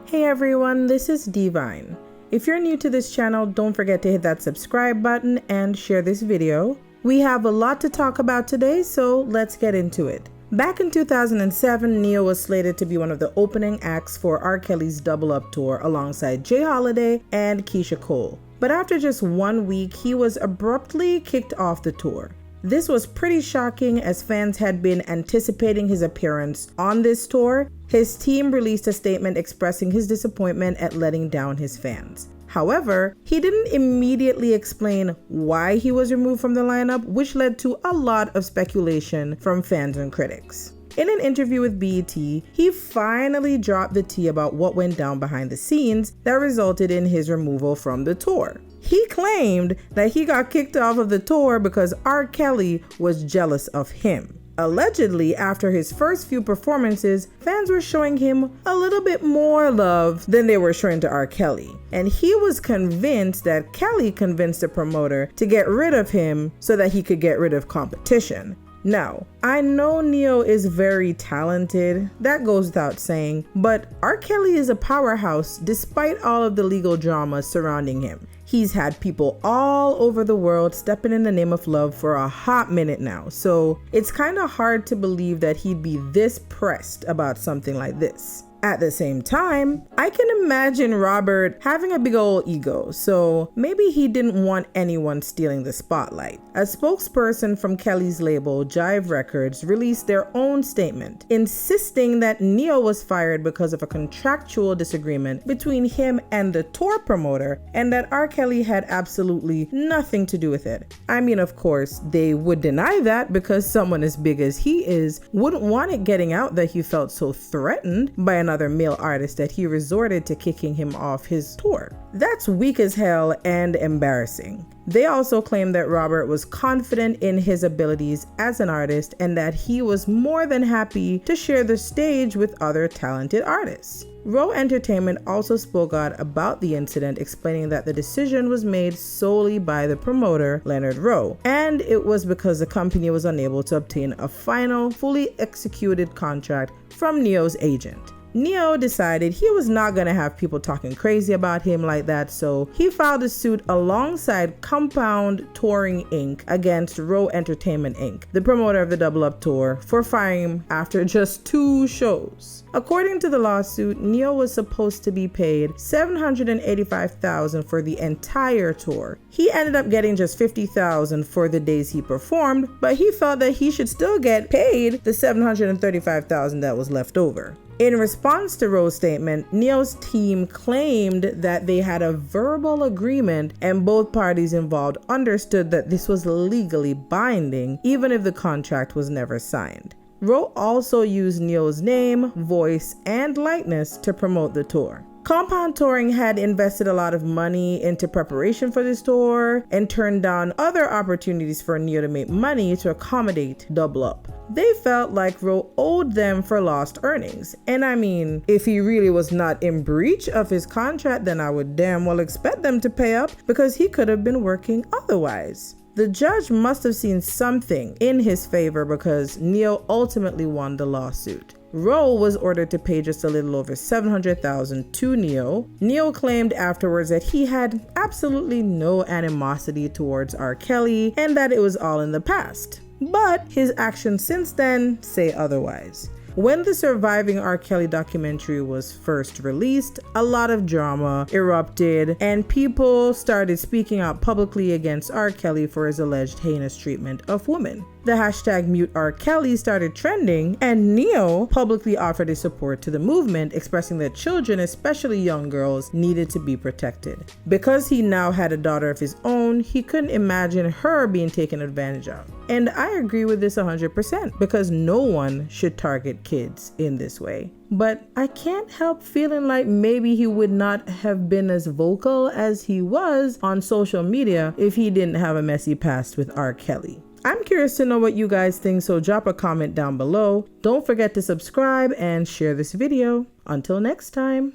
Hey everyone, this is D-Vyne. If you're new to this channel, don't forget to hit that subscribe button and share this video. We have a lot to talk about today, so let's get into it. Back in 2007, Neyo was slated to be one of the opening acts for R. Kelly's Double Up tour alongside Jay Holiday and Keisha Cole. But after just 1 week, he was abruptly kicked off the tour. This was pretty shocking as fans had been anticipating his appearance on this tour. His team released a statement expressing his disappointment at letting down his fans. However, he didn't immediately explain why he was removed from the lineup, which led to a lot of speculation from fans and critics. In an interview with BET, he finally dropped the tea about what went down behind the scenes that resulted in his removal from the tour. He claimed that he got kicked off of the tour because R. Kelly was jealous of him. Allegedly, after his first few performances, fans were showing him a little bit more love than they were showing to R. Kelly. And he was convinced that Kelly convinced the promoter to get rid of him so that he could get rid of competition. Now, I know Neyo is very talented, that goes without saying, but R. Kelly is a powerhouse despite all of the legal drama surrounding him. He's had people all over the world stepping in the name of love for a hot minute now, so it's kind of hard to believe that he'd be this pressed about something like this. At the same time, I can imagine Robert having a big old ego, so maybe he didn't want anyone stealing the spotlight. A spokesperson from Kelly's label, Jive Records, released their own statement, insisting that Neyo was fired because of a contractual disagreement between him and the tour promoter, and that R. Kelly had absolutely nothing to do with it. I mean, of course, they would deny that because someone as big as he is wouldn't want it getting out that he felt so threatened by another male artist that he resorted to kicking him off his tour. That's weak as hell and embarrassing. They also claimed that Robert was confident in his abilities as an artist and that he was more than happy to share the stage with other talented artists. Row Entertainment also spoke out about the incident, explaining that the decision was made solely by the promoter, Leonard Rowe, and it was because the company was unable to obtain a final, fully executed contract from Neyo's agent. Neyo decided he was not going to have people talking crazy about him like that, so he filed a suit alongside Compound Touring Inc. against Row Entertainment Inc., the promoter of the Double Up tour, for firing him after just 2 shows. According to the lawsuit, Neyo was supposed to be paid $785,000 for the entire tour. He ended up getting just $50,000 for the days he performed, but he felt that he should still get paid the $735,000 that was left over. In response to Rowe's statement, Neyo's team claimed that they had a verbal agreement and both parties involved understood that this was legally binding, even if the contract was never signed. Rowe also used Neyo's name, voice, and likeness to promote the tour. Compound Touring had invested a lot of money into preparation for this tour and turned down other opportunities for Neyo to make money to accommodate Double Up. They felt like Rowe owed them for lost earnings. And I mean, if he really was not in breach of his contract, then I would damn well expect them to pay up because he could have been working otherwise. The judge must have seen something in his favor because Neyo ultimately won the lawsuit. Rowe was ordered to pay just a little over $700,000 to Neyo. Neyo claimed afterwards that he had absolutely no animosity towards R. Kelly and that it was all in the past. But his actions since then say otherwise. When the surviving R. Kelly documentary was first released, a lot of drama erupted and people started speaking out publicly against R. Kelly for his alleged heinous treatment of women. The hashtag #MuteRKelly started trending, and Neyo publicly offered his support to the movement, expressing that children, especially young girls, needed to be protected. Because he now had a daughter of his own, he couldn't imagine her being taken advantage of. And I agree with this 100% because no one should target kids in this way. But I can't help feeling like maybe he would not have been as vocal as he was on social media if he didn't have a messy past with R. Kelly. I'm curious to know what you guys think, so drop a comment down below. Don't forget to subscribe and share this video. Until next time.